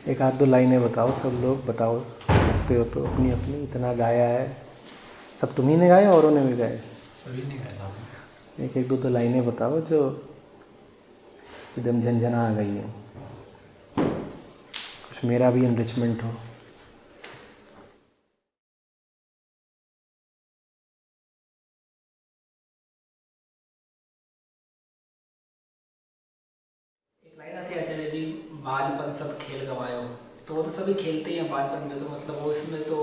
एक आध दो लाइनें बताओ, सब लोग बताओ सकते हो तो अपनी अपनी। इतना गाया है, सब तुम्ही ने गाया औरों ने भी गाए? सभी ने गाया था। एक दो लाइनें बताओ जो एकदम झंझना आ गई है, कुछ मेरा भी एनरिचमेंट हो। एक लाइन आती है आचार्य जी, बालपन सब खेल गवायो। तो वो तो सभी खेलते ही हैं बालपन में, तो मतलब वो इसमें तो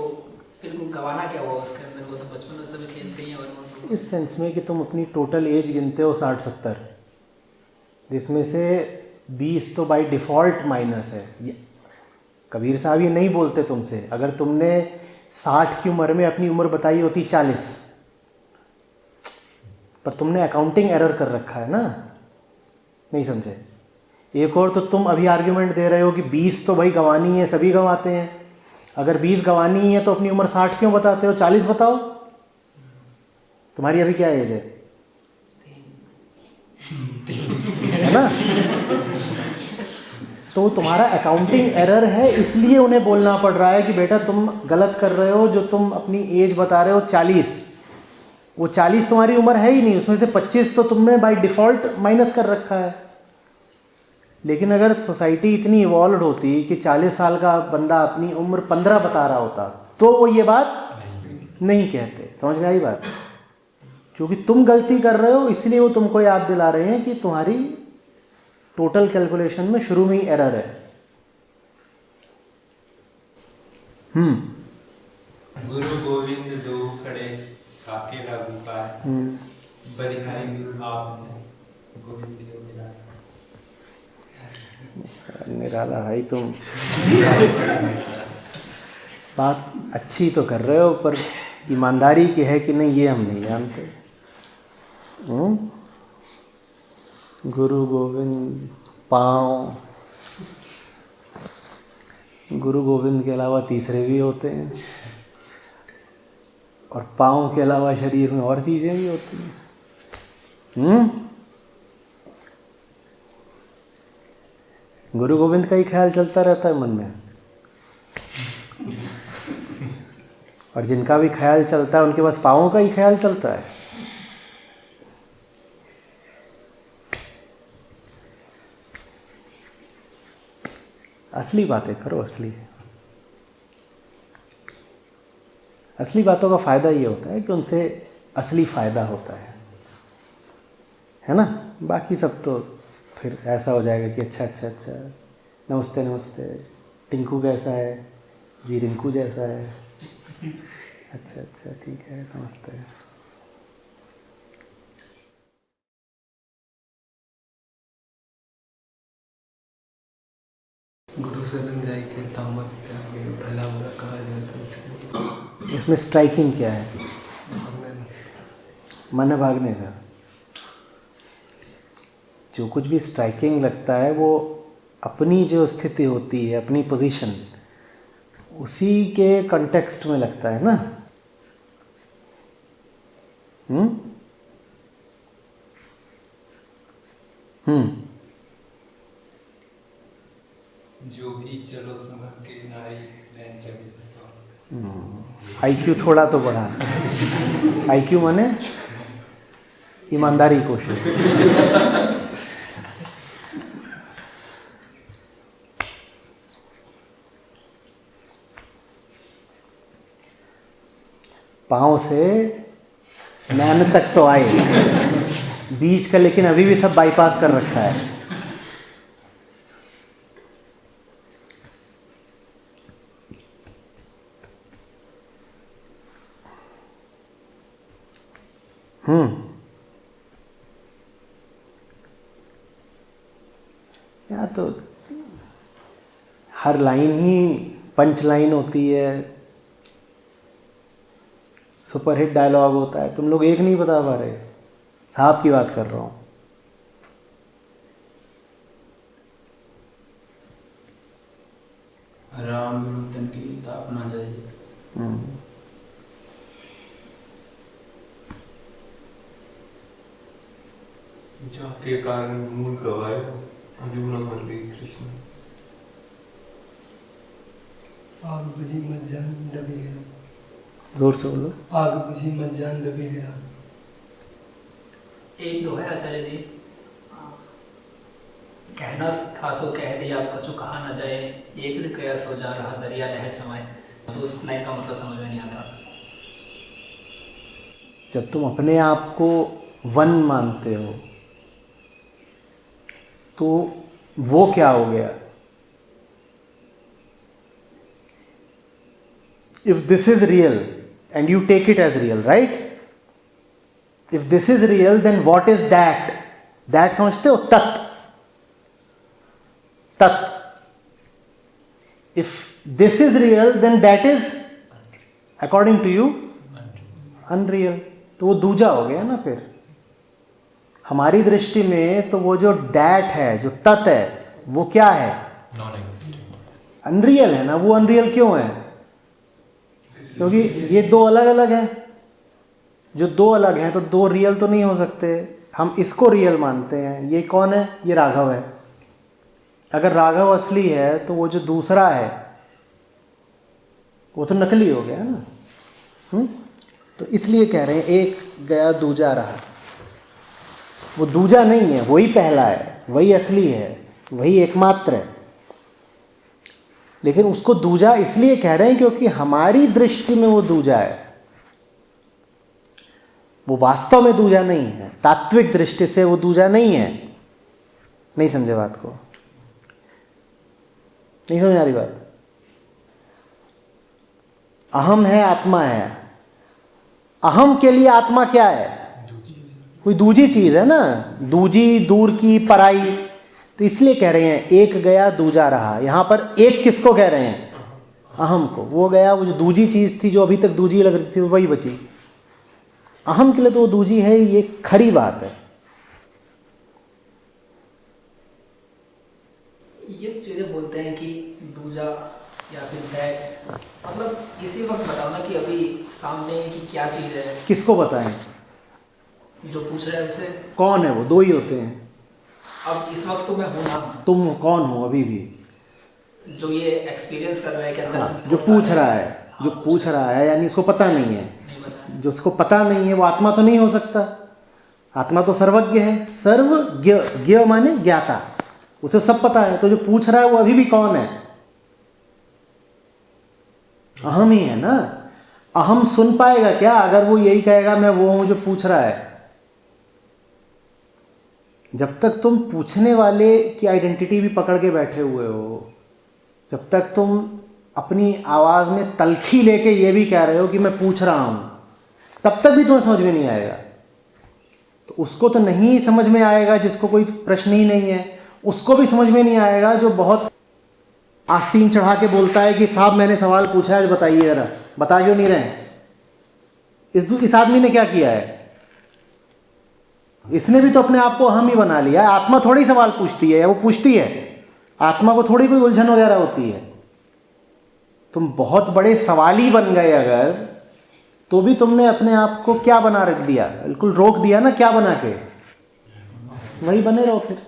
फिर गवाना क्या हुआ उसके अंदर, वो तो बचपन में सभी खेलते ही हैं। और इस सेंस में कि तुम अपनी टोटल एज गिनते हो 60-70, जिसमें से 20 तो बाय डिफ़ॉल्ट माइनस है। कबीर साहब ये नहीं बोलते तुमसे, अगर तुमने 60 की उम्र में अपनी उम्र बताई होती 40, पर तुमने अकाउंटिंग एरर कर रखा है ना, नहीं समझे। एक और तो तुम अभी आर्ग्यूमेंट दे रहे हो कि 20 तो भाई गंवानी है, सभी गंवाते हैं। अगर 20 गंवानी है तो अपनी उम्र 60 क्यों बताते हो? 40 बताओ। तुम्हारी अभी क्या एज है ना? तो तुम्हारा अकाउंटिंग एरर है, इसलिए उन्हें बोलना पड़ रहा है कि बेटा तुम गलत कर रहे हो। जो तुम अपनी एज बता रहे हो 40, वो 40 तुम्हारी उम्र है ही नहीं, उसमें से 25 तो तुमने बाय डिफ़ॉल्ट माइनस कर रखा है। लेकिन अगर सोसाइटी इतनी इवॉल्व होती कि 40 साल का बंदा अपनी उम्र 15 बता रहा होता, तो वो ये बात नहीं कहते। समझ में आई बात? क्योंकि तुम गलती कर रहे हो, इसलिए वो तुमको याद दिला रहे हैं कि तुम्हारी टोटल कैलकुलेशन में शुरू में ही एरर है। गुरु गोविंद दो खड़े काके लागू पाए, बलिहारी गुरु आपने गोविंद को मिला। निराला भाई तुम बात अच्छी तो कर रहे हो, पर ईमानदारी की है कि नहीं ये हम नहीं जानते। गुरु गोविंद पाँव, गुरु गोविंद के अलावा तीसरे भी होते हैं, और पाँव के अलावा शरीर में और चीज़ें भी होती हैं। गुरु गोविंद का ही ख्याल चलता रहता है मन में, और जिनका भी ख्याल चलता है उनके पास पाँवों का ही ख्याल चलता है। असली बातें करो, असली बातों का फ़ायदा ये होता है कि उनसे असली फ़ायदा होता है ना। बाकी सब तो फिर ऐसा हो जाएगा कि अच्छा अच्छा अच्छा, नमस्ते नमस्ते, टिंकू कैसा है जी? रिंकू जैसा है। अच्छा अच्छा ठीक है, नमस्ते। गुरु शरण जाय के तामस त्यागे, भला बुरा कहा जाता। इसमें स्ट्राइकिंग क्या है? मन भागने का। जो कुछ भी स्ट्राइकिंग लगता है वो अपनी जो स्थिति होती है, अपनी पोजीशन, उसी के कॉन्टेक्स्ट में लगता है ना। जो भी चलो समझ के नारी नैन चढ़ी। आईक्यू थोड़ा तो बढ़ा। आईक्यू माने ईमानदारी कोशिश। पाँव से नैन तक तो आए, बीच का लेकिन अभी भी सब बाईपास कर रखा है। या तो हर लाइन ही पंच लाइन होती है, सुपरहिट डायलॉग होता है। तुम लोग एक नहीं बता पा रहे। साहब की बात कर रहा हूँ। राम विमुक्तन की स्थापना चाहिए। जाके कारण मूल गवाए, यमुना मुरली कृष्ण। आग बुझी मत जान दबी है, जोर से बोलो। आग बुझी मत जान दबी है। एक दो है आचार्य जी, कहना था सो कह दिया, कछु कहा न जाए, एक भी कया सो जा रहा दरिया लहर समाए। तो उस लाइन का मतलब समझ में नहीं आता। जब तुम अपने आप को वन मानते हो तो वो क्या हो गया? If this is real and you take it as real, right? If this is real then what is that? That समझते हो? तत्। तत्। If this is real then that is according to you unreal. तो वो दूजा हो गया ना फिर हमारी दृष्टि में। तो वो जो दैट है, जो तत् है, वो क्या है? नॉन एग्जिस्टिंग, अनरियल है ना। वो अनरियल क्यों है? क्योंकि ये दो अलग अलग हैं। जो दो अलग हैं तो दो रियल तो नहीं हो सकते। हम इसको रियल मानते हैं। ये कौन है? ये राघव है। अगर राघव असली है तो वो जो दूसरा है वो तो नकली हो गया ना। तो इसलिए कह रहे हैं एक गया दूजा रहा। वो दूजा नहीं है, वही पहला है, वही असली है, वही एकमात्र है। लेकिन उसको दूजा इसलिए कह रहे हैं क्योंकि हमारी दृष्टि में वो दूजा है। वो वास्तव में दूजा नहीं है। तात्विक दृष्टि से वो दूजा नहीं है। नहीं समझे बात को? नहीं समझ आ रही बात? अहम है, आत्मा है। अहम के लिए आत्मा क्या है? कोई दूजी चीज है ना। दूजी, दूर की, पराई। तो इसलिए कह रहे हैं एक गया दूजा रहा। यहां पर एक किसको कह रहे हैं? अहम को। वो गया, वो जो दूजी चीज थी जो अभी तक दूजी लग रही थी वही बची। अहम के लिए तो वो दूजी है, ये खरी बात है। ये चीजें बोलते हैं कि दूजा या फिर दैट, मतलब इसी वक्त बताओ ना कि अभी सामने की क्या चीज है। किसको बताएं? जो पूछ रहे हैं उसे। कौन है वो? दो ही होते हैं। अब इस वक्त तो मैं हूं ना, तुम कौन हो अभी भी? जो ये एक्सपीरियंस कर रहा है कि अंदर हाँ, से जो थोड़ा पूछ सा- रहा है, जो हाँ, पूछ रहा है, यानी उसको पता नहीं है। नहीं पता। जो उसको पता नहीं है वो आत्मा तो नहीं हो सकता। आत्मा तो सर्वज्ञ है। सर्वज्ञ, ज्ञ माने ज्ञाता, उसे सब पता है। तो जो पूछ रहा है वो अभी भी कौन है? अहम ही है ना। अहम सुन पाएगा क्या अगर वो यही कहेगा मैं वो हूं जो पूछ रहा है? जब तक तुम पूछने वाले की आइडेंटिटी भी पकड़ के बैठे हुए हो, जब तक तुम अपनी आवाज में तलखी लेके ये भी कह रहे हो कि मैं पूछ रहा हूं, तब तक भी तुम्हें समझ में नहीं आएगा। तो उसको तो नहीं समझ में आएगा जिसको कोई प्रश्न ही नहीं है। उसको भी समझ में नहीं आएगा जो बहुत आस्तीन चढ़ा के बोलता है कि साहब मैंने सवाल पूछा है, बताइए जरा। बता क्यों नहीं रहे? इस आदमी ने क्या किया है? इसने भी तो अपने आप को हम ही बना लिया है। आत्मा थोड़ी सवाल पूछती है, या वो पूछती है? आत्मा को थोड़ी कोई उलझन वगैरह होती है। तुम बहुत बड़े सवाली बन गए अगर, तो भी तुमने अपने आप को क्या बना रख दिया? बिल्कुल रोक दिया ना। क्या बना के? वही बने रहो फिर।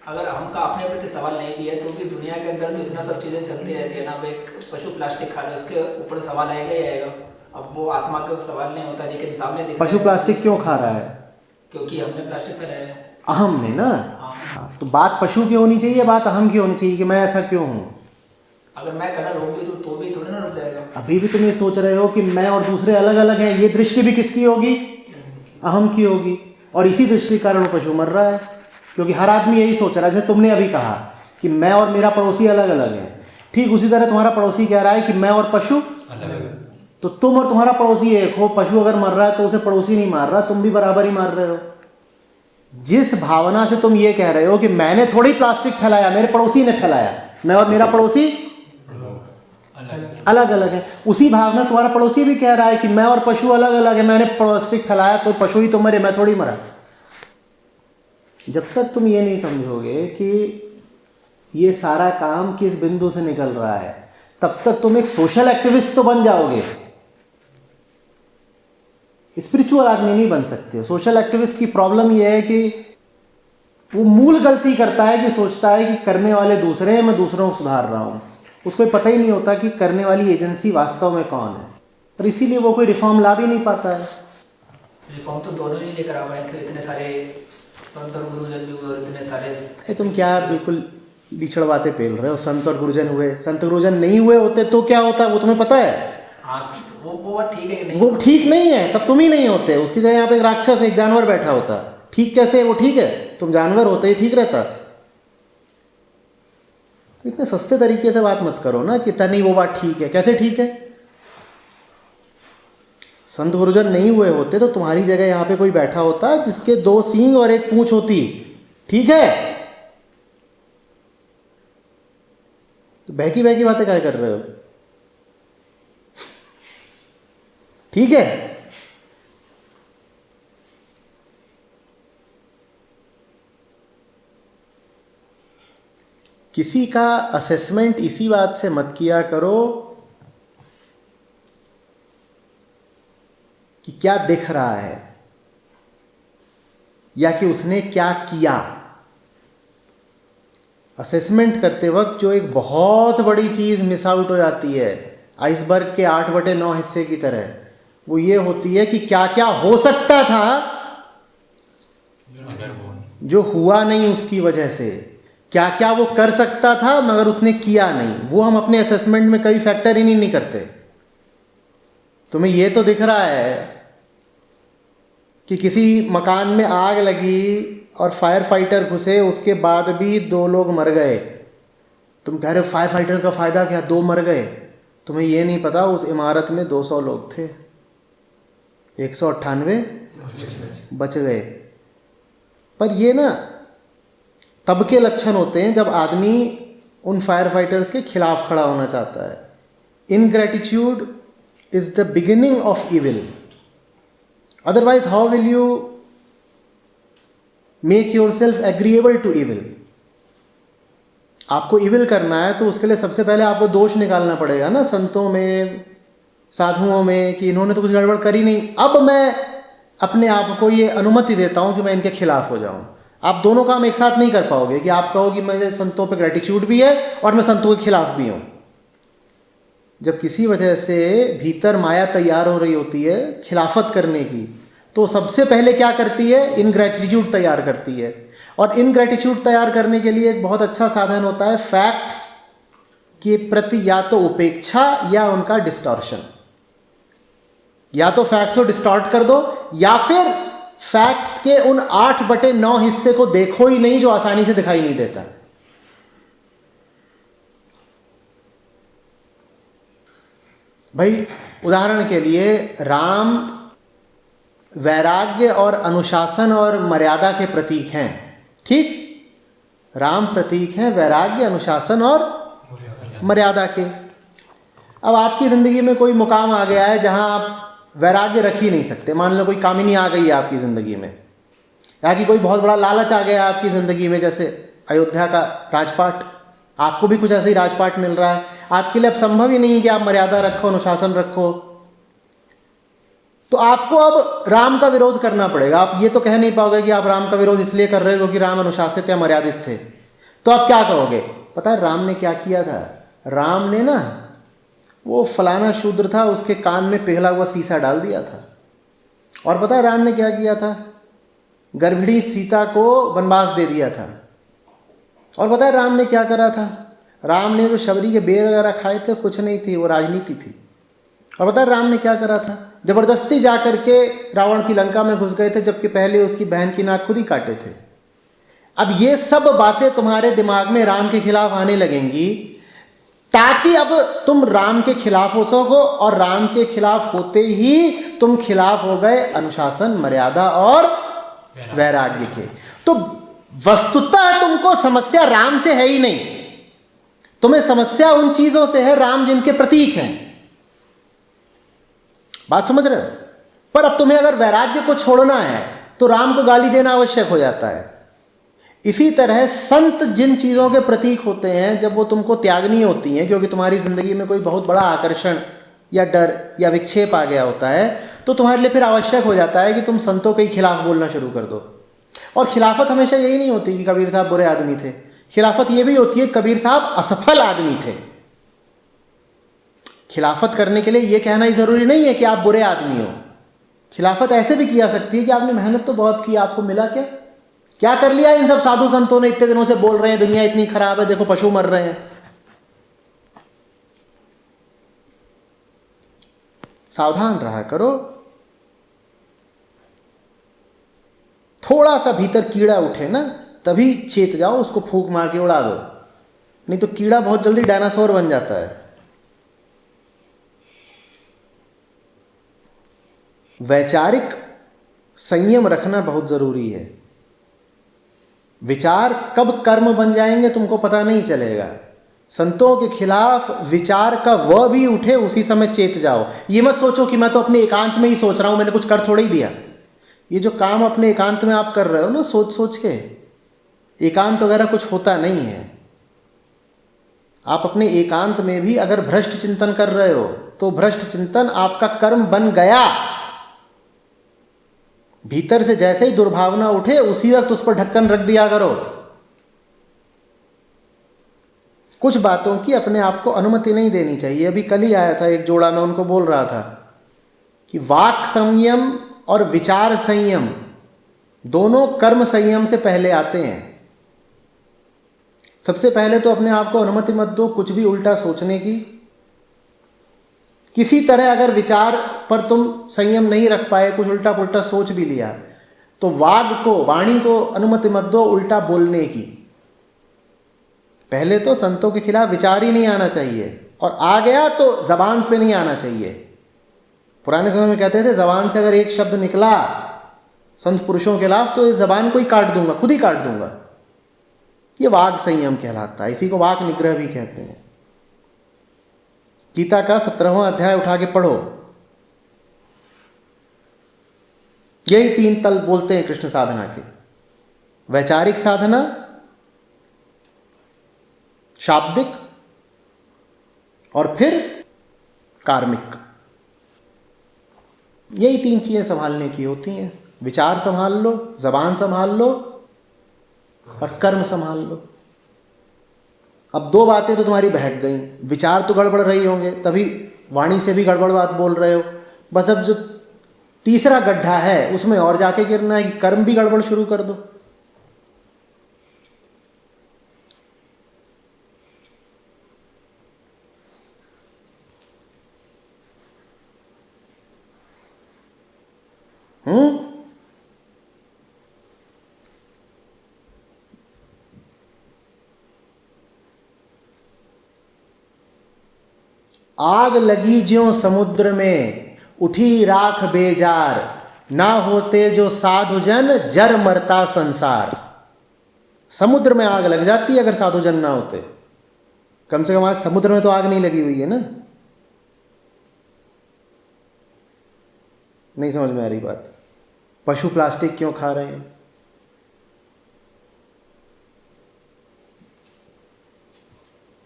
अगर हमका अपने प्रति सवाल नहीं भी है तो भी दुनिया के अंदर तो इतना सब चीजें चलती रहती है ना। अब एक पशु प्लास्टिक खा रहा है, उसके ऊपर सवाल आएगा ही आएगा। अब वो आत्मा का सवाल नहीं होता, लेकिन सामने दिख रहा पशु है। प्लास्टिक क्यों खा रहा है? क्योंकि हमने प्लास्टिक फैलाया है। अहम ने ना। हाँ। हाँ, तो बात पशु की होनी चाहिए, बात अहम की होनी चाहिए कि मैं ऐसा क्यों हूं। अगर मैं कहना रोक भी तो भी थोड़ी ना रुक जाएगा। अभी भी तुम ये सोच रहे हो कि मैं और दूसरे अलग अलग हैं। ये दृष्टि भी किसकी होगी? अहम की होगी। और इसी दृष्टि के कारण पशु मर रहा है, क्योंकि हर आदमी यही सोच रहा है। जैसे तुमने अभी कहा कि मैं और मेरा पड़ोसी अलग अलग है, ठीक उसी तरह तुम्हारा पड़ोसी कह रहा है कि मैं और पशु अलग अलग। तो तुम और तुम्हारा पड़ोसी एक हो। पशु अगर मर रहा है तो उसे पड़ोसी नहीं मार रहा, तुम भी बराबर ही मार रहे हो। जिस भावना से तुम ये कह रहे हो कि मैंने थोड़ी प्लास्टिक फैलाया, मेरे पड़ोसी ने फैलाया, मैं और मेरा पड़ोसी अलग अलग है, उसी भावना तुम्हारा पड़ोसी भी कह रहा है कि मैं और पशु अलग अलग है। मैंने प्लास्टिक फैलाया तो पशु ही तो मरे, मैं थोड़ी मरा। जब तक तुम ये नहीं समझोगे कि ये सारा काम किस बिंदु से निकल रहा है, तब तक तुम एक सोशल एक्टिविस्ट तो बन जाओगे, स्पिरिचुअल आदमी नहीं बन सकते। सोशल एक्टिविस्ट की प्रॉब्लम यह है कि वो मूल गलती करता है कि सोचता है कि करने वाले दूसरे हैं, मैं दूसरों को सुधार रहा हूँ। उसको पता ही नहीं होता कि करने वाली एजेंसी वास्तव में कौन है, और इसीलिए वो कोई रिफॉर्म ला भी नहीं पाता है। रिफॉर्म तो दोनों ही लेकर आ रहे हैं, इतने सारे संत और गुरुजन भी हुए और इतने सारे। तुम क्या बिल्कुल लीचड़ बातें पेल रहे हो। संत और गुरुजन हुए, संत गुरुजन नहीं हुए होते तो क्या होता वो तुम्हें पता है? हाँ, वो बात ठीक है कि नहीं? वो ठीक नहीं है, तब तुम ही नहीं होते। उसकी जगह यहाँ पे एक राक्षस, एक जानवर बैठा होता। ठीक कैसे? वो ठीक है, तुम जानवर होते ही ठीक रहता। तो इतने सस्ते तरीके से बात मत करो ना कि नहीं वो बात ठीक है। कैसे ठीक है? संत गुरुजन नहीं हुए होते तो तुम्हारी जगह यहाँ पे कोई बैठा होता जिसके 2 सींग और 1 पूंछ होती। ठीक है? तो बहकी बहकी बातें क्या कर रहे हो? ठीक है? किसी का असेसमेंट इसी बात से मत किया करो कि क्या दिख रहा है या कि उसने क्या किया। असेसमेंट करते वक्त जो एक बहुत बड़ी चीज मिस आउट हो जाती है, आइसबर्ग के 8/9 हिस्से की तरह, वो ये होती है कि क्या क्या हो सकता था जो हुआ नहीं उसकी वजह से, क्या क्या वो कर सकता था मगर उसने किया नहीं। वो हम अपने असेसमेंट में कई फैक्टर ही नहीं करते। तुम्हें ये तो दिख रहा है कि किसी मकान में आग लगी और फायर फाइटर घुसे, उसके बाद भी 2 लोग मर गए। तुम कह रहे हो फायर फाइटर्स का फ़ायदा क्या, 2 मर गए। तुम्हें ये नहीं पता उस इमारत में 200 लोग थे, 198 बच गए। पर ये ना तब के लक्षण होते हैं जब आदमी उन फायर फाइटर्स के खिलाफ खड़ा होना चाहता है। Ingratitude is the beginning of evil. Otherwise how will you make yourself agreeable to evil? आपको इविल करना है तो उसके लिए सबसे पहले आपको दोष निकालना पड़ेगा ना संतों में, साधुओं में, कि इन्होंने तो कुछ गड़बड़ करी नहीं, अब मैं अपने आप को ये अनुमति देता हूं कि मैं इनके खिलाफ हो जाऊं। आप दोनों काम एक साथ नहीं कर पाओगे कि आप कहो कि मुझे संतों पे ग्रेटिट्यूड भी है और मैं संतों के खिलाफ भी हूं। जब किसी वजह से भीतर माया तैयार हो रही होती है खिलाफत करने की, तो सबसे पहले क्या करती है? इनग्रेटिट्यूड तैयार करती है। और इनग्रेटिट्यूड तैयार करने के लिए एक बहुत अच्छा साधन होता है फैक्ट्स के प्रति या तो उपेक्षा या उनका डिस्टॉर्शन। या तो फैक्ट्स को डिस्टॉर्ट कर दो या फिर फैक्ट्स के उन 8/9 हिस्से को देखो ही नहीं जो आसानी से दिखाई नहीं देता। भाई उदाहरण के लिए राम वैराग्य और अनुशासन और मर्यादा के प्रतीक हैं। ठीक? राम प्रतीक हैं वैराग्य, अनुशासन और मर्यादा के। अब आपकी ज़िंदगी में कोई मुकाम आ गया है जहां आप वैराग्य रख ही नहीं सकते। मान लो कोई कामिनी आ गई है आपकी ज़िंदगी में, या कि कोई बहुत बड़ा लालच आ गया आपकी ज़िंदगी में, जैसे अयोध्या का राजपाट। आपको भी कुछ ऐसे ही राजपाट मिल रहा है। आपके लिए अब संभव ही नहीं कि आप मर्यादा रखो, अनुशासन रखो। तो आपको अब राम का विरोध करना पड़ेगा। आप ये तो कह नहीं पाओगे कि आप राम का विरोध इसलिए कर रहे हो कि राम अनुशासित या मर्यादित थे। तो आप क्या कहोगे? पता है राम ने क्या किया था? राम ने ना वो फलाना शूद्र था उसके कान में पिघला हुआ सीसा डाल दिया था। और पता है राम ने क्या किया था? गर्भिणी सीता को वनवास दे दिया था। और पता है राम ने क्या करा था? राम ने जो शबरी के बेर वगैरह खाए थे कुछ नहीं थी, वो राजनीति थी। और पता है राम ने क्या करा था? जबरदस्ती जा करके रावण की लंका में घुस गए थे, जबकि पहले उसकी बहन की नाक खुद ही काटे थे। अब ये सब बातें तुम्हारे दिमाग में राम के खिलाफ आने लगेंगी ताकि अब तुम राम के खिलाफ हो सको, और राम के खिलाफ होते ही तुम खिलाफ हो गए अनुशासन, मर्यादा और वैराग्य के। तो वस्तुतः तुमको समस्या राम से है ही नहीं, तुम्हें समस्या उन चीजों से है राम जिनके प्रतीक हैं। बात समझ रहे हो? पर अब तुम्हें अगर वैराग्य को छोड़ना है तो राम को गाली देना आवश्यक हो जाता है। इसी तरह संत जिन चीज़ों के प्रतीक होते हैं, जब वो तुमको त्यागनी होती हैं क्योंकि तुम्हारी ज़िंदगी में कोई बहुत बड़ा आकर्षण या डर या विक्षेप आ गया होता है, तो तुम्हारे लिए फिर आवश्यक हो जाता है कि तुम संतों के ही खिलाफ बोलना शुरू कर दो। और खिलाफत हमेशा यही नहीं होती कि कबीर साहब बुरे आदमी थे, खिलाफत ये भी होती है कबीर साहब असफल आदमी थे। खिलाफत करने के लिए ये कहना ही ज़रूरी नहीं है कि आप बुरे आदमी हो। खिलाफत ऐसे भी किया सकती है कि आपने मेहनत तो बहुत की, आपको मिला क्या? क्या कर लिया इन सब साधु संतों ने, इतने दिनों से बोल रहे हैं दुनिया इतनी खराब है, देखो पशु मर रहे हैं। सावधान रहा करो। थोड़ा सा भीतर कीड़ा उठे ना, तभी चेत जाओ, उसको फूंक मार के उड़ा दो, नहीं तो कीड़ा बहुत जल्दी डायनासोर बन जाता है। वैचारिक संयम रखना बहुत जरूरी है। विचार कब कर्म बन जाएंगे तुमको पता नहीं चलेगा। संतों के खिलाफ विचार का वह भी उठे, उसी समय चेत जाओ। ये मत सोचो कि मैं तो अपने एकांत में ही सोच रहा हूं, मैंने कुछ कर थोड़ा ही दिया। ये जो काम अपने एकांत में आप कर रहे हो ना, सोच सोच के, एकांत वगैरह कुछ होता नहीं है। आप अपने एकांत में भी अगर भ्रष्ट चिंतन कर रहे हो तो भ्रष्ट चिंतन आपका कर्म बन गया। भीतर से जैसे ही दुर्भावना उठे उसी वक्त उस पर ढक्कन रख दिया करो। कुछ बातों की अपने आप को अनुमति नहीं देनी चाहिए। अभी कल ही आया था एक जोड़ा, मैं उनको बोल रहा था कि वाक संयम और विचार संयम दोनों कर्म संयम से पहले आते हैं। सबसे पहले तो अपने आप को अनुमति मत दो कुछ भी उल्टा सोचने की। किसी तरह अगर विचार पर तुम संयम नहीं रख पाए, कुछ उल्टा पुल्टा सोच भी लिया, तो वाणी को अनुमति मत दो उल्टा बोलने की। पहले तो संतों के खिलाफ विचार ही नहीं आना चाहिए, और आ गया तो जबान पे नहीं आना चाहिए। पुराने समय में कहते थे जबान से अगर एक शब्द निकला संत पुरुषों के खिलाफ तो इस जबान को ही काट दूंगा, खुद ही काट दूंगा। ये वाग संयम कहलाता है, इसी को वाक निग्रह भी कहते हैं। गीता का 17वां अध्याय उठा के पढ़ो, यही 3 तल बोलते हैं कृष्ण साधना के। वैचारिक साधना, शाब्दिक और फिर कार्मिक। यही 3 चीजें संभालने की होती हैं। विचार संभाल लो, जबान संभाल लो और कर्म संभाल लो। अब 2 बातें तो तुम्हारी बहक गई। विचार तो गड़बड़ रही होंगे, तभी वाणी से भी गड़बड़ बात बोल रहे हो। बस अब जो तीसरा गड्ढा है उसमें और जाके गिरना है कि कर्म भी गड़बड़ शुरू कर दो। आग लगी ज्यों समुद्र में, उठी राख बेजार, ना होते जो साधु जन, जर मरता संसार। समुद्र में आग लग जाती अगर साधु जन ना होते। कम से कम आज समुद्र में तो आग नहीं लगी हुई है ना। नहीं समझ में आ रही बात। पशु प्लास्टिक क्यों खा रहे हैं?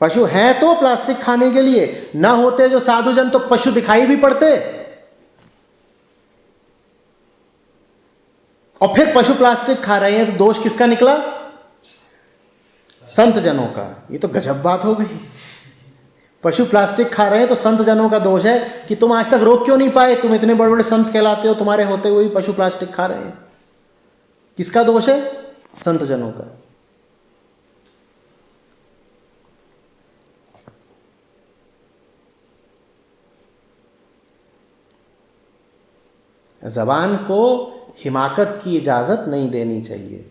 पशु हैं तो प्लास्टिक खाने के लिए, ना होते जो साधुजन तो पशु दिखाई भी पड़ते। और फिर पशु प्लास्टिक खा रहे हैं तो दोष किसका निकला? संत जनों का। ये तो गजब बात हो गई। पशु प्लास्टिक खा रहे हैं तो संत जनों का दोष है कि तुम आज तक रोक क्यों नहीं पाए? तुम इतने बड़े बड़े संत कहलाते हो, तुम्हारे होते हुए पशु प्लास्टिक खा रहे हैं। किसका दोष है? संत जनों का। जबान को हिमाकत की इजाजत नहीं देनी चाहिए,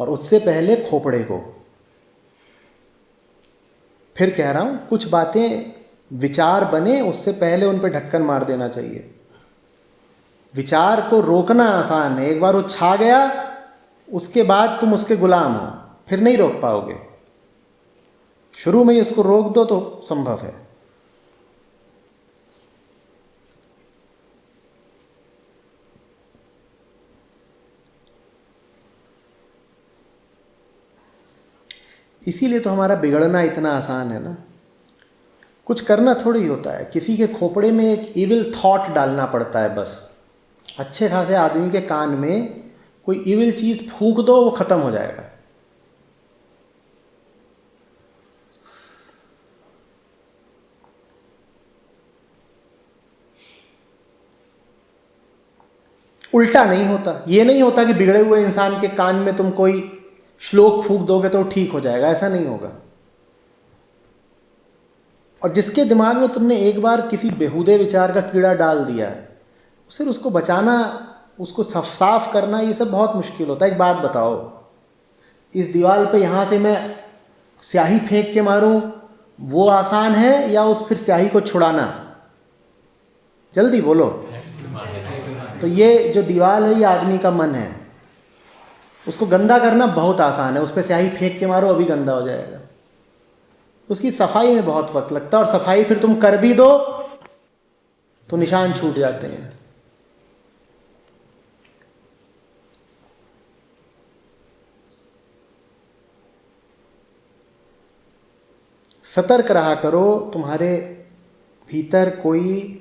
और उससे पहले खोपड़े को। फिर कह रहा हूं, कुछ बातें विचार बने उससे पहले उन पर ढक्कन मार देना चाहिए। विचार को रोकना आसान है, एक बार वो छा गया उसके बाद तुम उसके गुलाम हो, फिर नहीं रोक पाओगे। शुरू में ही उसको रोक दो तो संभव है। इसीलिए तो हमारा बिगड़ना इतना आसान है ना। कुछ करना थोड़ी होता है, किसी के खोपड़े में एक इविल थॉट डालना पड़ता है बस। अच्छे खासे आदमी के कान में कोई इविल चीज़ फूंक दो, वो ख़त्म हो जाएगा। उल्टा नहीं होता। ये नहीं होता कि बिगड़े हुए इंसान के कान में तुम कोई श्लोक फूंक दोगे तो ठीक हो जाएगा, ऐसा नहीं होगा। और जिसके दिमाग में तुमने एक बार किसी बेहुदे विचार का कीड़ा डाल दिया है, फिर उसको बचाना, उसको साफ करना, ये सब बहुत मुश्किल होता है। एक बात बताओ, इस दीवार पे यहाँ से मैं स्याही फेंक के मारूं, वो आसान है या उस फिर स्याही को छुड़ाना? जल्दी बोलो। तो ये जो दीवार है, ये आदमी का मन है, उसको गंदा करना बहुत आसान है। उस पर स्याही फेंक के मारो, अभी गंदा हो जाएगा। उसकी सफाई में बहुत वक्त लगता है, और सफाई फिर तुम कर भी दो तो निशान छूट जाते हैं। सतर्क रहा करो, तुम्हारे भीतर कोई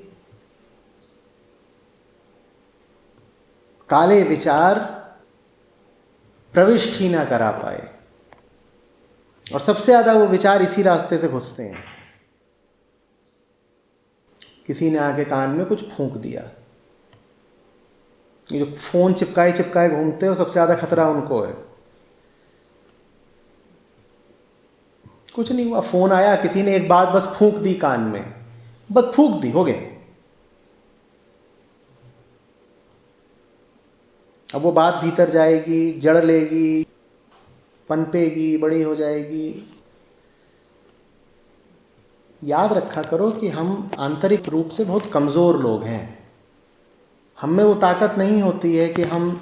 काले विचार प्रविष्ट ही ना करा पाए। और सबसे ज़्यादा वो विचार इसी रास्ते से घुसते हैं। किसी ने आके कान में कुछ फूंक दिया, ये जो फ़ोन चिपकाए चिपकाए घूमते हो, सबसे ज़्यादा खतरा उनको है। कुछ नहीं हुआ, फ़ोन आया, किसी ने एक बात बस फूंक दी कान में, बस फूंक दी, हो गए। अब वो बात भीतर जाएगी, जड़ लेगी, पनपेगी, बड़ी हो जाएगी। याद रखा करो कि हम आंतरिक रूप से बहुत कमज़ोर लोग हैं। हम में वो ताकत नहीं होती है कि हम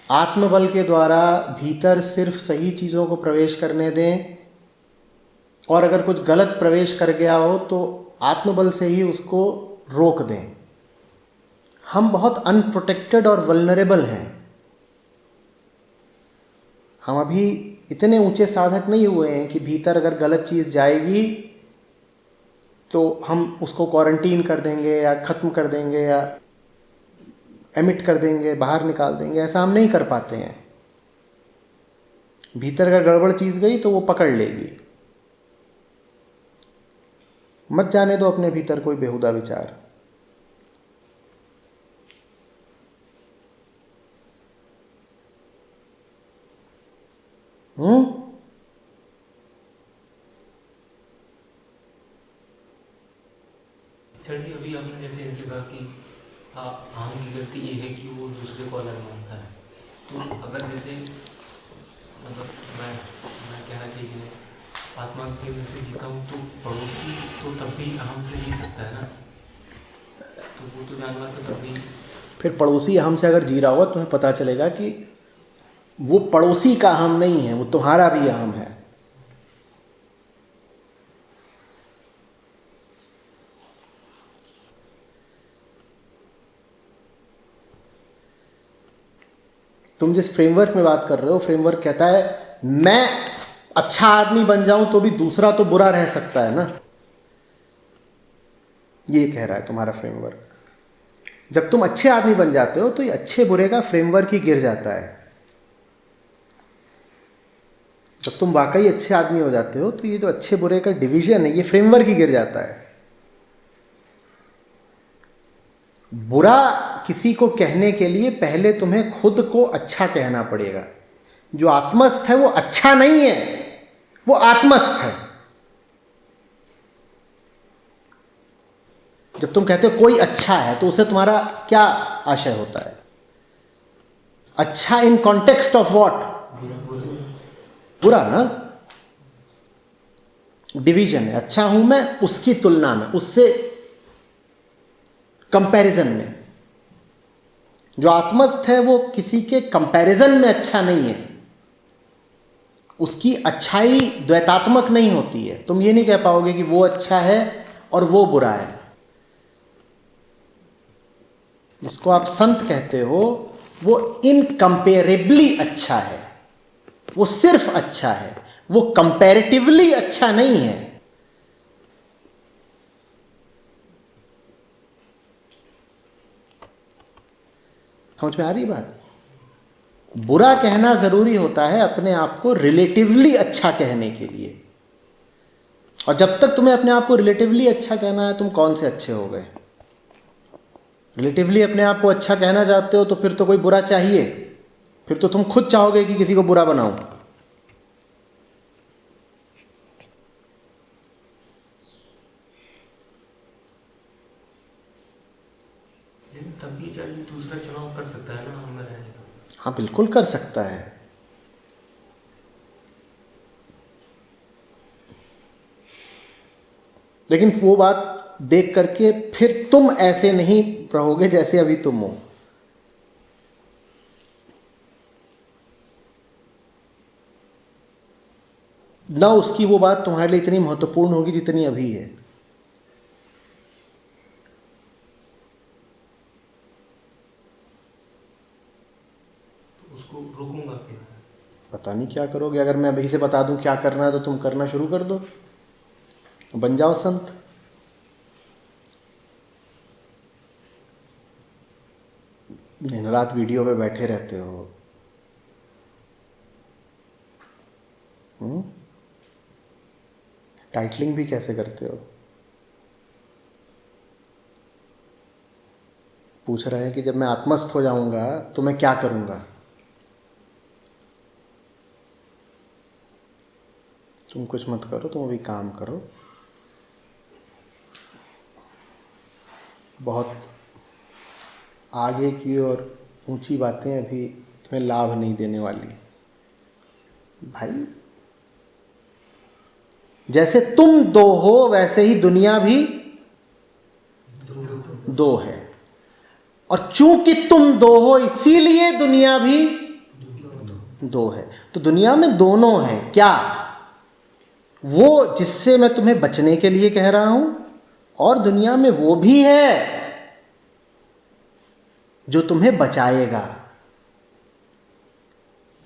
आत्मबल के द्वारा भीतर सिर्फ सही चीज़ों को प्रवेश करने दें, और अगर कुछ गलत प्रवेश कर गया हो तो आत्मबल से ही उसको रोक दें। हम बहुत अनप्रोटेक्टेड और वल्नरेबल हैं। हम अभी इतने ऊंचे साधक नहीं हुए हैं कि भीतर अगर गलत चीज़ जाएगी तो हम उसको क्वारंटीन कर देंगे या ख़त्म कर देंगे या एमिट कर देंगे, बाहर निकाल देंगे। ऐसा हम नहीं कर पाते हैं। भीतर अगर गड़बड़ चीज़ गई तो वो पकड़ लेगी। मत जाने दो अपने भीतर कोई बेहुदा विचार। चलिए, अभी हमने जैसे इनसे कहा कि आम की गलती ये है कि वो दूसरे को अलग मानता है। तो अगर जैसे मतलब मैं कहना चाहिए कि आत्मा के में से जीता हूँ, तो पड़ोसी तो तब भी अहम से जी सकता है ना। तो वो तो जानवर तो तब भी, फिर पड़ोसी अहम से अगर जी रहा होगा, तुम्हें पता चलेगा कि वो पड़ोसी का अहम नहीं है, वो तुम्हारा भी अहम है। तुम जिस फ्रेमवर्क में बात कर रहे हो, फ्रेमवर्क कहता है मैं अच्छा आदमी बन जाऊं तो भी दूसरा तो बुरा रह सकता है ना। ये कह रहा है तुम्हारा फ्रेमवर्क। जब तुम अच्छे आदमी बन जाते हो तो ये अच्छे बुरे का फ्रेमवर्क ही गिर जाता है। जब तुम वाकई अच्छे आदमी हो जाते हो तो ये जो अच्छे बुरे का डिवीजन है, ये फ्रेमवर्क ही गिर जाता है। बुरा किसी को कहने के लिए पहले तुम्हें खुद को अच्छा कहना पड़ेगा। जो आत्मस्थ है वो अच्छा नहीं है, वो आत्मस्थ है। जब तुम कहते हो कोई अच्छा है तो उसे तुम्हारा क्या आशय होता है? अच्छा इन कॉन्टेक्स्ट ऑफ व्हाट? बुरा ना। डिवीजन है, अच्छा हूं मैं उसकी तुलना में, उससे कंपैरिजन में। जो आत्मस्थ है वो किसी के कंपैरिजन में अच्छा नहीं है। उसकी अच्छाई द्वैतात्मक नहीं होती है। तुम ये नहीं कह पाओगे कि वो अच्छा है और वो बुरा है। जिसको आप संत कहते हो वो इनकंपेरेबली अच्छा है, वो सिर्फ अच्छा है, वो कंपैरेटिवली अच्छा नहीं है। समझ में आ रही बात? बुरा कहना ज़रूरी होता है अपने आप को रिलेटिवली अच्छा कहने के लिए। और जब तक तुम्हें अपने आप को रिलेटिवली अच्छा कहना है, तुम कौन से अच्छे हो गए? रिलेटिवली अपने आप को अच्छा कहना चाहते हो तो फिर तो कोई बुरा चाहिए, फिर तो तुम खुद चाहोगे कि किसी को बुरा बनाओ। लेकिन तब भी चाहिए दूसरा चुनाव कर सकता है ना हमें रहने का। हाँ बिल्कुल कर सकता है, लेकिन वो बात देख करके फिर तुम ऐसे नहीं रहोगे जैसे अभी तुम हो। ना उसकी वो बात तुम्हारे लिए इतनी महत्वपूर्ण होगी जितनी अभी है। तो उसको रोकूंगा क्या? पता नहीं क्या करोगे। अगर मैं अभी से बता दूं क्या करना है तो तुम करना शुरू कर दो, बन जाओ संत। दिन रात वीडियो पे बैठे रहते हो। टाइटलिंग भी कैसे करते हो? पूछ रहे हैं कि जब मैं आत्मस्थ हो जाऊंगा तो मैं क्या करूंगा। तुम कुछ मत करो, तुम अभी काम करो। बहुत आगे की और ऊंची बातें अभी तुम्हें लाभ नहीं देने वाली। भाई जैसे तुम दो हो वैसे ही दुनिया भी दो है, और चूंकि तुम दो हो इसीलिए दुनिया भी दो है। तो दुनिया में दोनों है क्या? वो जिससे मैं तुम्हें बचने के लिए कह रहा हूं, और दुनिया में वो भी है जो तुम्हें बचाएगा।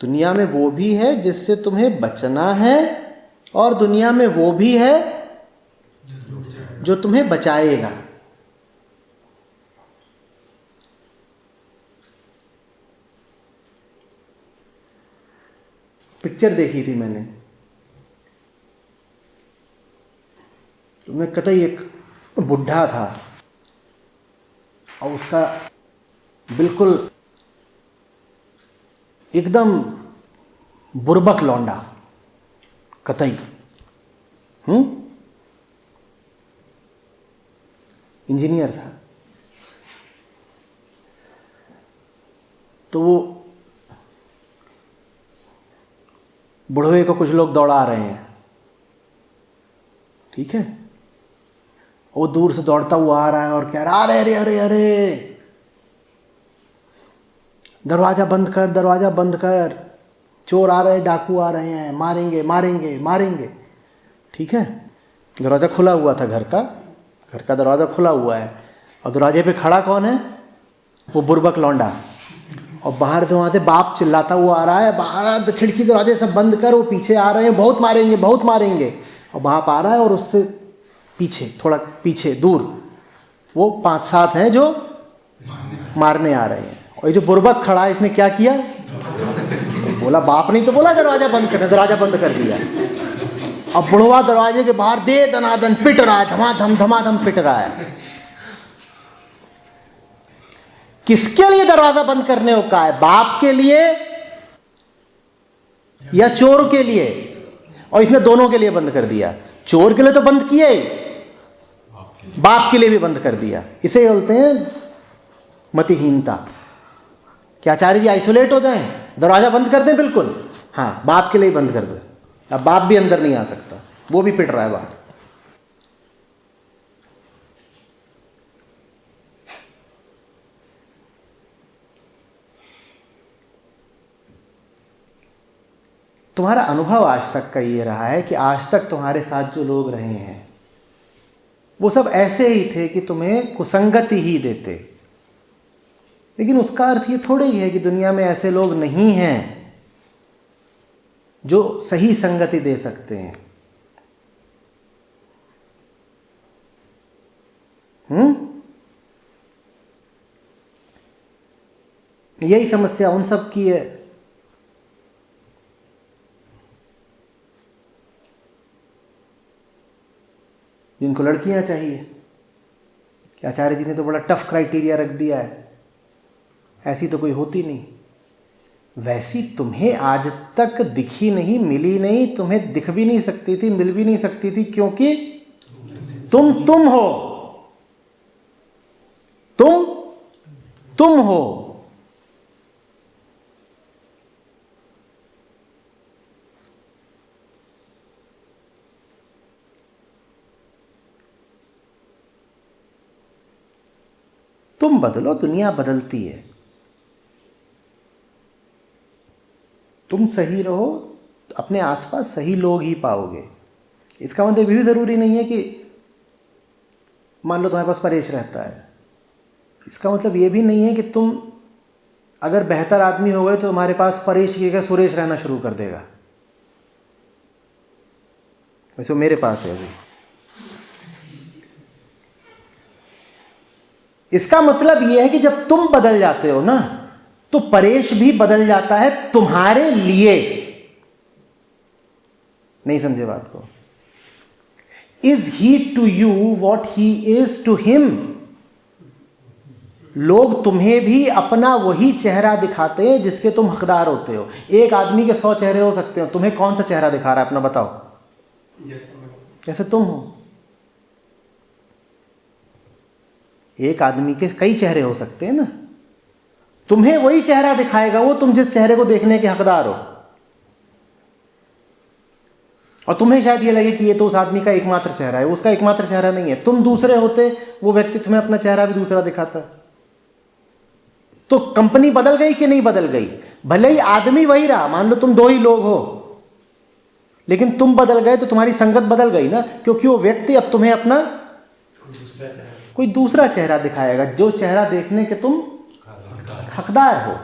दुनिया में वो भी है जिससे तुम्हें बचना है, और दुनिया में वो भी है जो तुम्हें बचाएगा। पिक्चर देखी थी मैंने, उसमें कतई एक बुढ़ा था और उसका बिल्कुल एकदम बुर्बक लौंडा, कतई इंजीनियर था। तो वो बुढ़वे को कुछ लोग दौड़ा रहे हैं, ठीक है। वो दूर से दौड़ता हुआ आ रहा है और कह रहा अरे अरे अरे अरे दरवाजा बंद कर, दरवाजा बंद कर, चोर आ रहे, डाकू आ रहे हैं, मारेंगे मारेंगे मारेंगे। ठीक है, दरवाज़ा खुला हुआ था, घर का दरवाज़ा खुला हुआ है, और दरवाजे पे खड़ा कौन है? वो बुर्बक लौंडा। और बाहर से वहाँ से बाप चिल्लाता हुआ आ रहा है, बाहर खिड़की दरवाजे सब बंद कर, वो पीछे आ रहे हैं, बहुत मारेंगे बहुत मारेंगे। और बाप आ रहा है और उससे पीछे, थोड़ा पीछे दूर वो 5-7 हैं जो मारने आ रहे हैं। और ये जो बुर्बक खड़ा है इसने क्या किया? बोला बाप नहीं तो बोला दरवाजा बंद कर, दरवाजा बंद कर दिया। अब बुढ़वा दरवाजे के बाहर दे दनादन पिट रहा है, धमाधम पिट रहा है। किसके लिए दरवाजा बंद करने को कहा है? बाप के लिए या चोर के लिए? और इसने दोनों के लिए बंद कर दिया। चोर के लिए तो बंद किया ही, बाप के लिए भी बंद कर दिया। इसे बोलते हैं मतिहीनता। क्या आचार्य जी आइसोलेट हो जाएं, दरवाजा बंद कर दें? बिल्कुल हाँ, बाप के लिए बंद कर दो। अब बाप भी अंदर नहीं आ सकता, वो भी पिट रहा है बाहर। तुम्हारा अनुभव आज तक का ये रहा है कि आज तक तुम्हारे साथ जो लोग रहे हैं वो सब ऐसे ही थे कि तुम्हें कुसंगति ही देते। लेकिन उसका अर्थ ये थोड़ा ही है कि दुनिया में ऐसे लोग नहीं हैं जो सही संगति दे सकते हैं। यही समस्या उन सब की है तो इनको लड़कियां चाहिए कि आचार्य जी ने तो बड़ा टफ क्राइटेरिया रख दिया है, ऐसी तो कोई होती नहीं। वैसी तुम्हें आज तक दिखी नहीं, मिली नहीं, तुम्हें दिख भी नहीं सकती थी, मिल भी नहीं सकती थी, क्योंकि तुम हो, तुम हो। तुम बदलो, दुनिया बदलती है। तुम सही रहो, अपने आसपास सही लोग ही पाओगे। इसका मतलब ये भी ज़रूरी नहीं है कि मान लो तुम्हारे पास परेश रहता है, इसका मतलब ये भी नहीं है कि तुम अगर बेहतर आदमी हो गए तो तुम्हारे पास परेश की जगह सुरेश रहना शुरू कर देगा। वैसे वो मेरे पास है अभी। इसका मतलब यह है कि जब तुम बदल जाते हो ना, तो परेश भी बदल जाता है तुम्हारे लिए। नहीं समझे बात को? Is he to you what he is to him. लोग तुम्हें भी अपना वही चेहरा दिखाते हैं जिसके तुम हकदार होते हो। एक आदमी के 100 चेहरे हो सकते हो, तुम्हें कौन सा चेहरा दिखा रहा है अपना बताओ? जैसे तुम हो। एक आदमी के कई चेहरे हो सकते हैं ना, तुम्हें वही चेहरा दिखाएगा वो, तुम जिस चेहरे को देखने के हकदार हो। और तुम्हें शायद ये लगे कि ये तो उस आदमी का एकमात्र चेहरा है, उसका एकमात्र चेहरा नहीं है। तुम दूसरे होते, वो व्यक्ति तुम्हें अपना चेहरा भी दूसरा दिखाता। तो कंपनी बदल गई कि नहीं बदल गई? भले ही आदमी वही रहा, मान लो तुम 2 ही लोग हो, लेकिन तुम बदल गए तो तुम्हारी संगत बदल गई ना, क्योंकि वो व्यक्ति अब तुम्हें अपना कोई दूसरा चेहरा दिखाएगा, जो चेहरा देखने के तुम हकदार हो।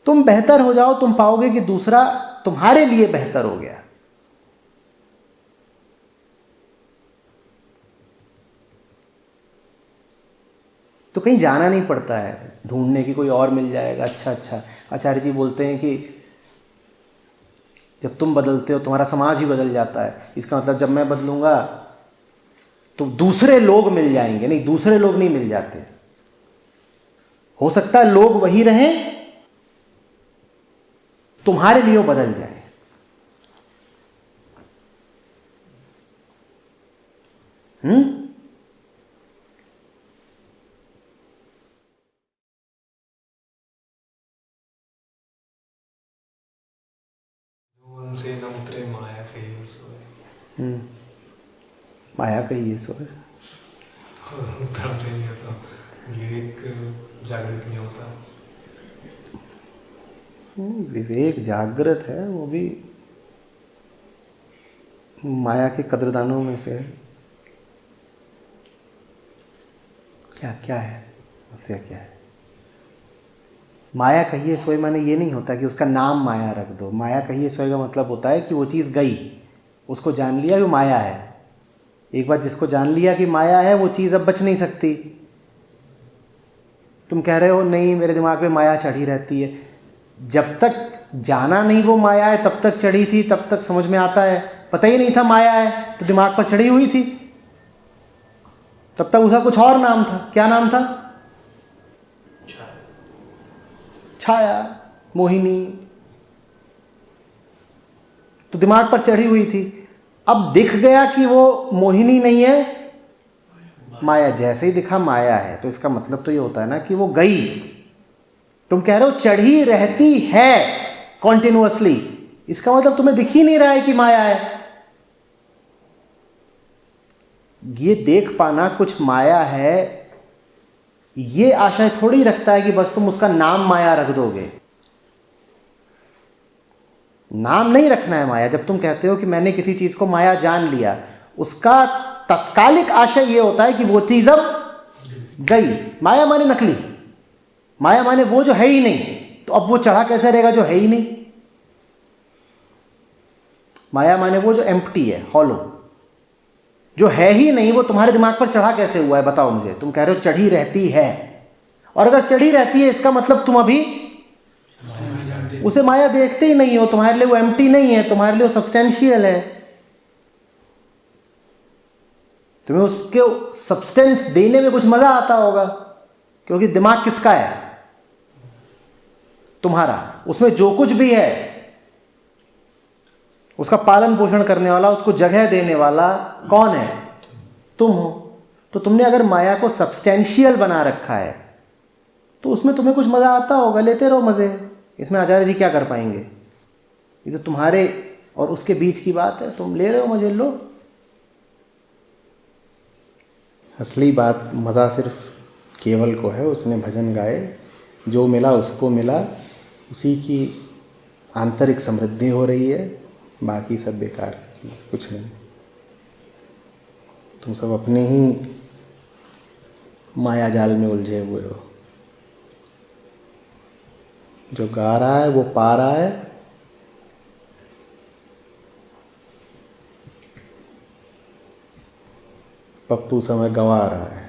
तुम बेहतर हो जाओ, तुम पाओगे कि दूसरा तुम्हारे लिए बेहतर हो गया। तो कहीं जाना नहीं पड़ता है ढूंढने की, कोई और मिल जाएगा। अच्छा, आचार्य जी बोलते हैं कि जब तुम बदलते हो तुम्हारा समाज ही बदल जाता है। इसका मतलब जब मैं बदलूंगा तो दूसरे लोग मिल जाएंगे। नहीं, दूसरे लोग नहीं मिल जाते। हो सकता है लोग वही रहें, तुम्हारे लिए वो बदल जाए। उनसे न उतरे माया कही सोए। माया कही सो है। उतरते नहीं होता, विवेक जागृत नहीं होता। विवेक जागृत है, वो भी माया के कदरदानों में से है। क्या है उससे? क्या है माया कहिए सोए? माने ये नहीं होता कि उसका नाम माया रख दो। माया कहिए सोए का मतलब होता है कि वो चीज़ गई, उसको जान लिया कि वो माया है। एक बार जिसको जान लिया कि माया है, वो चीज़ अब बच नहीं सकती। तुम कह रहे हो नहीं मेरे दिमाग पे माया चढ़ी रहती है। जब तक जाना नहीं वो माया है तब तक चढ़ी थी, तब तक समझ में आता है। पता ही नहीं था माया है तो दिमाग पर चढ़ी हुई थी, तब तक उसका कुछ और नाम था। क्या नाम था? छाया, मोहिनी। तो दिमाग पर चढ़ी हुई थी। अब दिख गया कि वो मोहिनी नहीं है, माया। जैसे ही दिखा माया है, तो इसका मतलब तो ये होता है ना कि वो गई। तुम कह रहे हो चढ़ी रहती है कॉन्टिन्यूअसली, इसका मतलब तुम्हें दिख ही नहीं रहा है कि माया है। ये देख पाना कुछ माया है, ये आशय थोड़ी रखता है कि बस तुम उसका नाम माया रख दोगे। नाम नहीं रखना है माया। जब तुम कहते हो कि मैंने किसी चीज को माया जान लिया, उसका तत्कालिक आशय ये होता है कि वो चीज अब गई। माया माने नकली, माया माने वो जो है ही नहीं। तो अब वो चढ़ा कैसे रहेगा जो है ही नहीं? माया माने वो जो एम्प्टी है, हॉलो, जो है ही नहीं, वो तुम्हारे दिमाग पर चढ़ा कैसे हुआ है बताओ मुझे। तुम कह रहे हो चढ़ी रहती है, और अगर चढ़ी रहती है इसका मतलब तुम अभी उसे माया देखते ही नहीं हो। तुम्हारे लिए वो एम्प्टी नहीं है, तुम्हारे लिए वो सब्सटेंशियल है। तुम्हें उसके सब्सटेंस देने में कुछ मजा आता होगा, क्योंकि दिमाग किसका है? तुम्हारा। उसमें जो कुछ भी है उसका पालन पोषण करने वाला, उसको जगह देने वाला कौन है? तुम हो। तो तुमने अगर माया को सब्सटेंशियल बना रखा है तो उसमें तुम्हें कुछ मजा आता होगा, लेते रहो मजे। इसमें आचार्य जी क्या कर पाएंगे? ये तो तुम्हारे और उसके बीच की बात है, तुम ले रहे हो मजे, लो। असली बात मज़ा सिर्फ केवल को है। उसने भजन गाए, जो मिला उसको मिला, उसी की आंतरिक समृद्धि हो रही है, बाकी सब बेकार चीज़, कुछ नहीं। तुम सब अपने ही माया जाल में उलझे हुए हो। जो गा रहा है वो पा रहा है, पप्पू समय गंवा रहा है।